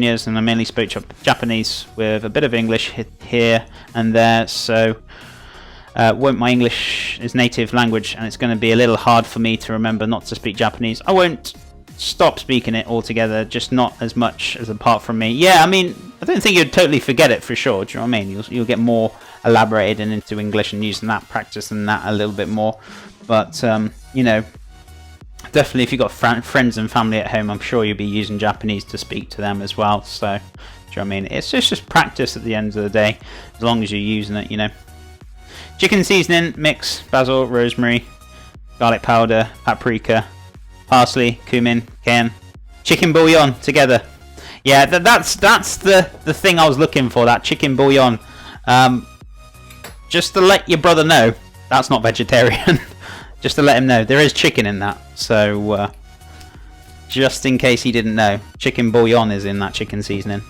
years, and I mainly spoke Japanese with a bit of English here and there, so my English is native language, and it's going to be a little hard for me to remember not to speak Japanese. I won't stop speaking it altogether, just not as much as apart from me. Yeah, I mean, I don't think you'd totally forget it for sure, do you know what I mean? You'll get more elaborated and into English and using that, practicing that a little bit more. But, you know, definitely if you've got friends and family at home, I'm sure you'll be using Japanese to speak to them as well. So, do you know what I mean? It's just practice at the end of the day, as long as you're using it, you know. Chicken seasoning, mix, basil, rosemary, garlic powder, paprika, parsley, cumin, cayenne, chicken bouillon together. Yeah, that's the thing I was looking for, that chicken bouillon. Just to let your brother know, that's not vegetarian. Just to let him know, there is chicken in that. So, just in case he didn't know, chicken bouillon is in that chicken seasoning.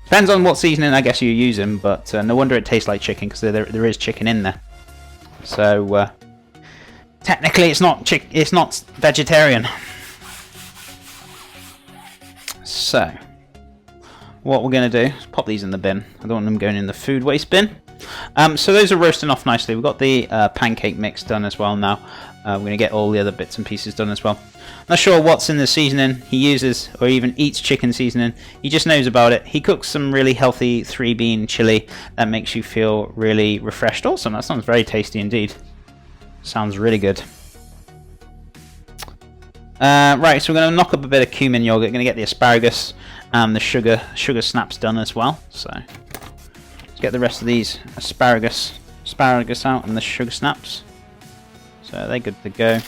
Depends on what seasoning I guess you're using, but no wonder it tastes like chicken, because there is chicken in there. So, technically it's not vegetarian. So, what we're going to do is pop these in the bin. I don't want them going in the food waste bin. So those are roasting off nicely. We've got the pancake mix done as well now. We're going to get all the other bits and pieces done as well. Not sure what's in the seasoning he uses or even eats chicken seasoning. He just knows about it. He cooks some really healthy 3-bean chili that makes you feel really refreshed. Awesome, that sounds very tasty indeed. Sounds really good. Right, so we're going to knock up a bit of cumin yogurt. Going to get the asparagus and the sugar snaps done as well. So let's get the rest of these asparagus out and the sugar snaps. So they're good to go.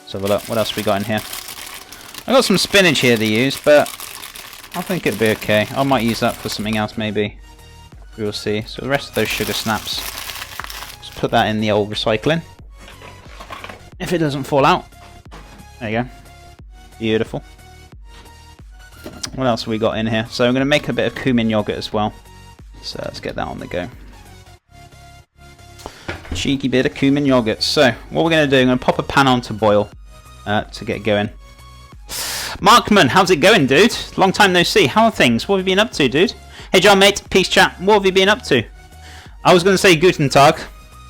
Let's have a look. What else we got in here? I've got some spinach here to use, but I think it'll be okay. I might use that for something else maybe. We will see. So the rest of those sugar snaps, just put that in the old recycling. If it doesn't fall out. There you go. Beautiful. What else have we got in here? So I'm going to make a bit of cumin yogurt as well. So let's get that on the go. Cheeky bit of cumin yogurt. So what we're going to do, I'm going to pop a pan on to boil to get going. Markman, how's it going, dude? Long time no see. How are things? What have you been up to, dude? Hey, John, mate. Peace chat. What have you been up to? I was going to say Guten Tag,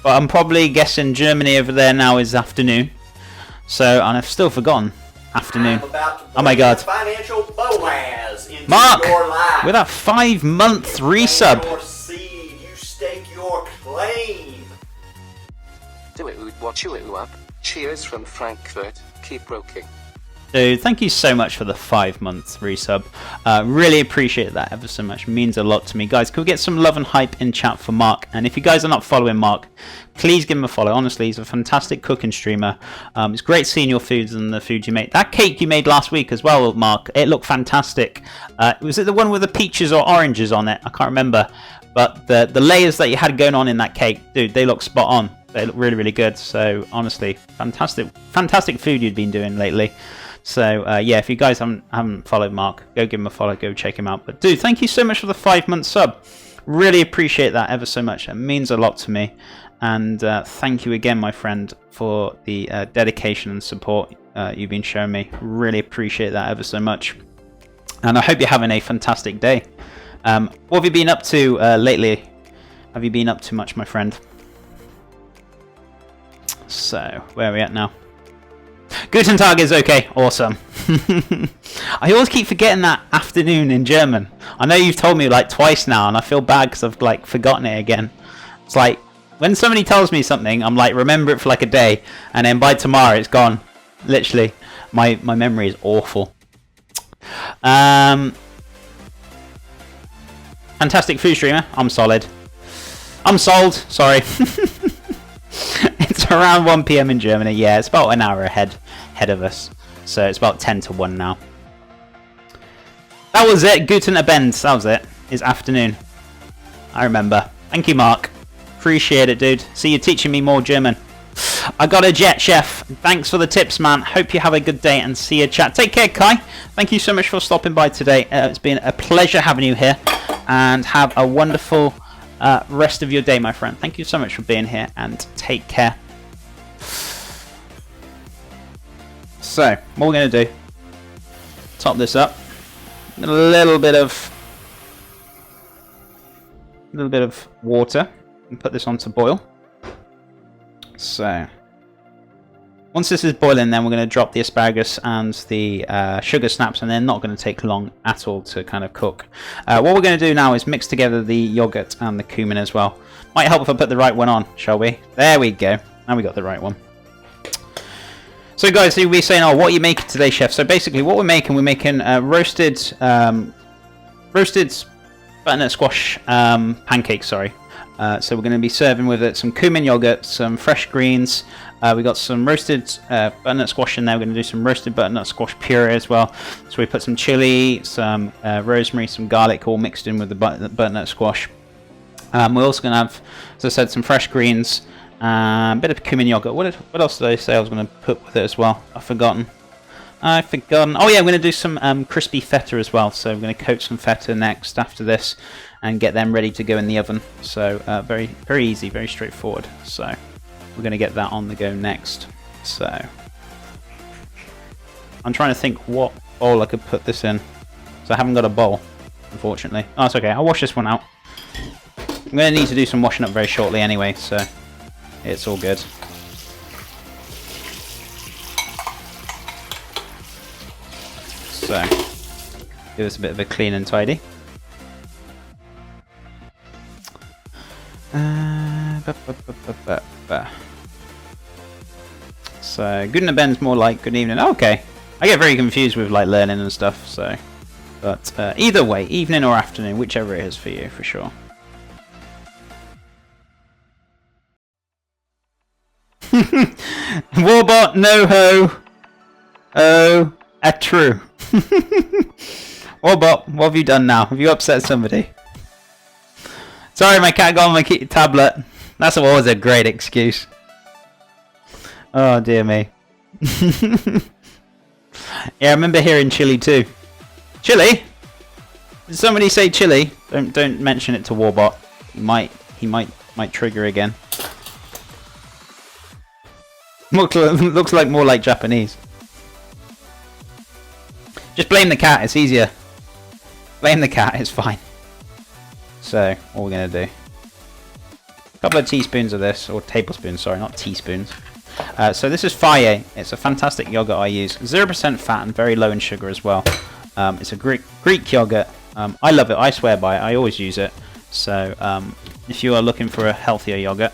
but I'm probably guessing Germany over there now is afternoon. So, and I've still forgotten afternoon. Oh my god. Mark, with that 5-month resub. You stake your claim. Do it, watch you up. Cheers from Frankfurt. Keep rocking. Dude, thank you so much for the 5-month resub. Really appreciate that ever so much. It means a lot to me. Guys, can we get some love and hype in chat for Mark? And if you guys are not following Mark, please give him a follow. Honestly, he's a fantastic cooking streamer. It's great seeing your foods and the food you make. That cake you made last week as well, Mark, it looked fantastic. Was it the one with the peaches or oranges on it? I can't remember. But the layers that you had going on in that cake, dude, they look spot on. They look really, really good. So, honestly, fantastic food you've been doing lately. So, yeah, if you guys haven't followed Mark, go give him a follow, go check him out. But, dude, thank you so much for the 5-month sub. Really appreciate that ever so much. It means a lot to me. And thank you again, my friend, for the dedication and support you've been showing me. Really appreciate that ever so much. And I hope you're having a fantastic day. What have you been up to lately? Have you been up to much, my friend? So, where are we at now? Guten Tag is okay. Awesome. I always keep forgetting that afternoon in German. I know you've told me like twice now, and I feel bad because I've like forgotten it again. It's like when somebody tells me something, I'm like, remember it for like a day, and then by tomorrow it's gone. Literally, my memory is awful. Fantastic food streamer. I'm solid. I'm sold. Sorry. It's around 1 PM in Germany. Yeah, it's about an hour ahead of us. So it's about 10 to 1 now. That was it. Guten Abend. That was it. It's afternoon. I remember. Thank you, Mark. Appreciate it, dude. See you teaching me more German. I got a jet, chef. Thanks for the tips, man. Hope you have a good day and see you, chat. Take care, Kai. Thank you so much for stopping by today. It's been a pleasure having you here. And have a wonderful rest of your day, my friend. Thank you so much for being here and take care. So, what we're going to do, top this up. a little bit of water and put this on to boil. So once this is boiling, then we're going to drop the asparagus and the sugar snaps, and they're not going to take long at all to kind of cook. What we're going to do now is mix together the yogurt and the cumin as well. Might help if I put the right one on, shall we? There we go. Now we got the right one. So guys, you'll be saying, oh, what are you making today, chef? So basically what we're making roasted butternut squash pancakes, sorry. So we're going to be serving with it some cumin yogurt, some fresh greens. We got some roasted butternut squash in there. We're going to do some roasted butternut squash puree as well. So we put some chili, some rosemary, some garlic, all mixed in with the butternut squash. We're also going to have, as I said, some fresh greens, a bit of cumin yogurt. What else did I say I was going to put with it as well? I've forgotten. Oh yeah, I'm going to do some crispy feta as well. So I'm going to coat some feta next after this and get them ready to go in the oven. So very, very easy, very straightforward. So we're going to get that on the go next. So I'm trying to think what bowl I could put this in. So I haven't got a bowl, unfortunately. Oh, it's okay. I'll wash this one out. I'm going to need to do some washing up very shortly anyway, so it's all good. So give us a bit of a clean and tidy. So good ben's more like good evening. Oh, okay, I get very confused with like learning and stuff. So, but either way, evening or afternoon, whichever it is for you, for sure. Warbot, no ho. Oh, a true. Warbot, what have you done now? Have you upset somebody? Sorry, my cat got on my tablet. That's always a great excuse. Oh dear me. Yeah, I remember hearing chili too. Chili? Did somebody say chili? Don't mention it to Warbot. He might trigger again. Looks like more like Japanese. Just blame the cat, it's easier. Blame the cat, it's fine. So, what we're going to do. A couple of teaspoons of this, or tablespoons, sorry, not teaspoons. So this is Faye. It's a fantastic yogurt I use. 0% fat and very low in sugar as well. It's a Greek yogurt. I love it, I swear by it, I always use it. So, if you are looking for a healthier yogurt,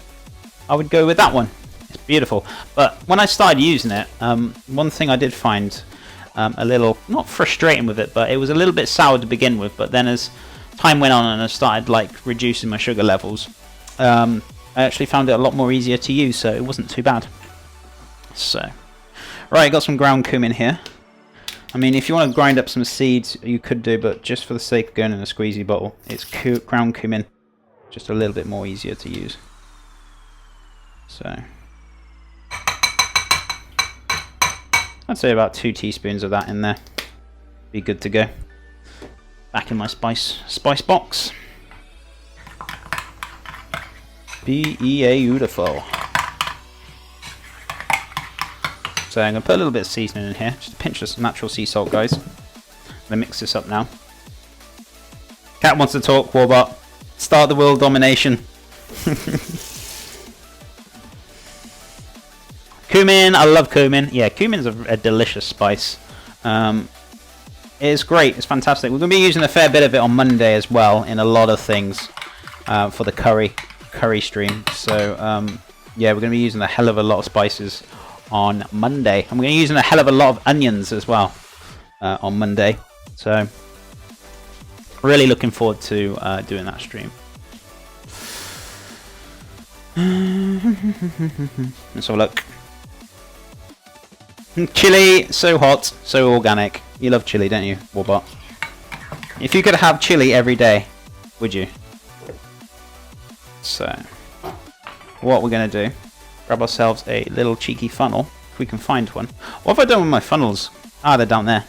I would go with that one. It's beautiful. But when I started using it, one thing I did find a little, not frustrating with it, but it was a little bit sour to begin with. But then as time went on and I started like reducing my sugar levels, I actually found it a lot more easier to use, so it wasn't too bad. So, right, got some ground cumin here. I mean, if you want to grind up some seeds, you could do, but just for the sake of going in a squeezy bottle, it's ground cumin, just a little bit more easier to use. So, I'd say about 2 teaspoons of that in there. Be good to go. Back in my spice box. Beautiful. So I'm going to put a little bit of seasoning in here. Just a pinch of natural sea salt, guys. I'm going to mix this up now. Cat wants to talk, Warbot. Start the world domination. Cumin, I love cumin. Yeah, cumin's a delicious spice. It's great, it's fantastic. We're going to be using a fair bit of it on Monday as well in a lot of things for the curry stream. So yeah, we're going to be using a hell of a lot of spices on Monday. And we're going to be using a hell of a lot of onions as well on Monday. So really looking forward to doing that stream. Let's have a look. Chili, so hot, so organic. You love chili, don't you, Warbot? If you could have chili every day, would you? So, what we're going to do, grab ourselves a little cheeky funnel, if we can find one. What have I done with my funnels? Ah, they're down there.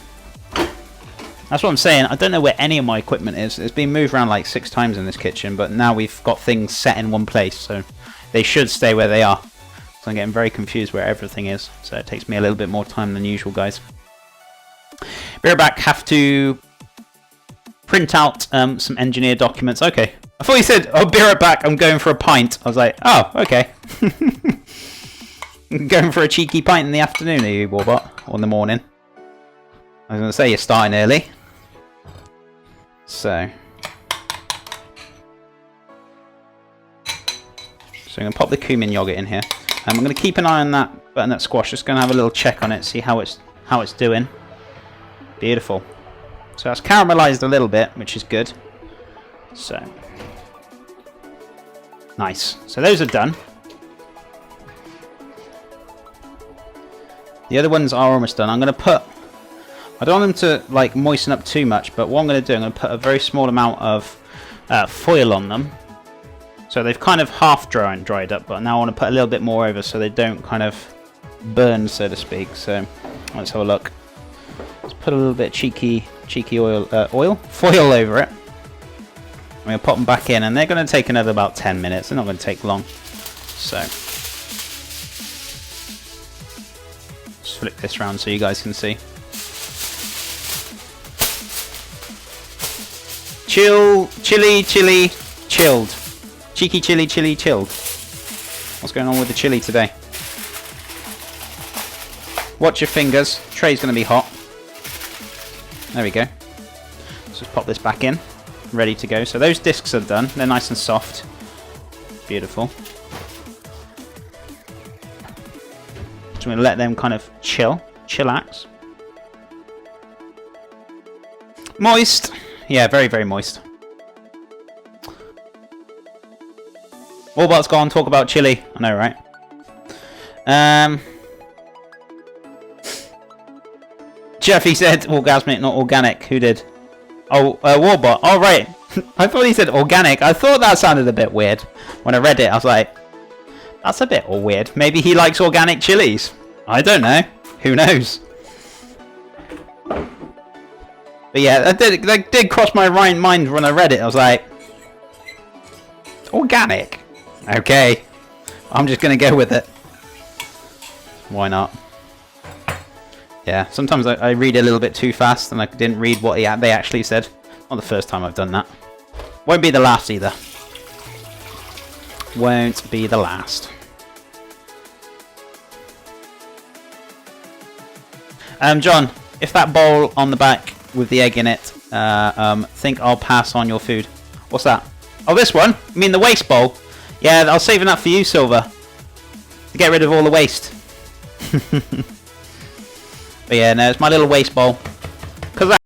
That's what I'm saying. I don't know where any of my equipment is. It's been moved around like 6 times in this kitchen, but now we've got things set in one place, so they should stay where they are. So I'm getting very confused where everything is, so it takes me a little bit more time than usual, guys. Be right back. Have to print out some engineer documents. Okay. I thought you said, I'll be right back, I'm going for a pint. I was like, oh, okay. Going for a cheeky pint in the afternoon, are you, Warbot? Or in the morning? I was going to say you're starting early. So I'm going to pop the cumin yogurt in here. And I'm going to keep an eye on that butternut squash. Just going to have a little check on it, see how it's doing. Beautiful. So that's caramelized a little bit, which is good. So nice. So those are done. The other ones are almost done. I'm going to put... I don't want them to like moisten up too much, but what I'm going to do, I'm going to put a very small amount of foil on them. So they've kind of half dried up, but now I want to put a little bit more over so they don't kind of burn, so to speak. So let's have a look. Let's put a little bit of cheeky foil over it. I'm going to pop them back in, and they're going to take another about 10 minutes. They're not going to take long. So just flip this around so you guys can see. Chili, chilled. Cheeky chili, chilled. What's going on with the chili today? Watch your fingers. Tray's going to be hot. There we go. Let's just pop this back in. Ready to go. So those discs are done. They're nice and soft. Beautiful. Just going to let them kind of chillax. Moist. Yeah, very, very moist. Warbot's gone, talk about chili. I know, right? Jeffy said orgasmic, not organic. Who did? Oh, Warbot. Oh, right. I thought he said organic. I thought that sounded a bit weird. When I read it, I was like, that's a bit weird. Maybe he likes organic chilies. I don't know. Who knows? But yeah, that did cross my mind when I read it. I was like, organic. Okay. I'm just going to go with it. Why not? Yeah, sometimes I read a little bit too fast and I didn't read what they actually said. Not the first time I've done that. Won't be the last either. Won't be the last. John, if that bowl on the back with the egg in it, think I'll pass on your food. What's that? Oh, this one? You mean the waste bowl? Yeah, I was saving that for you, Silver. To get rid of all the waste. But yeah, no, it's my little waste bowl.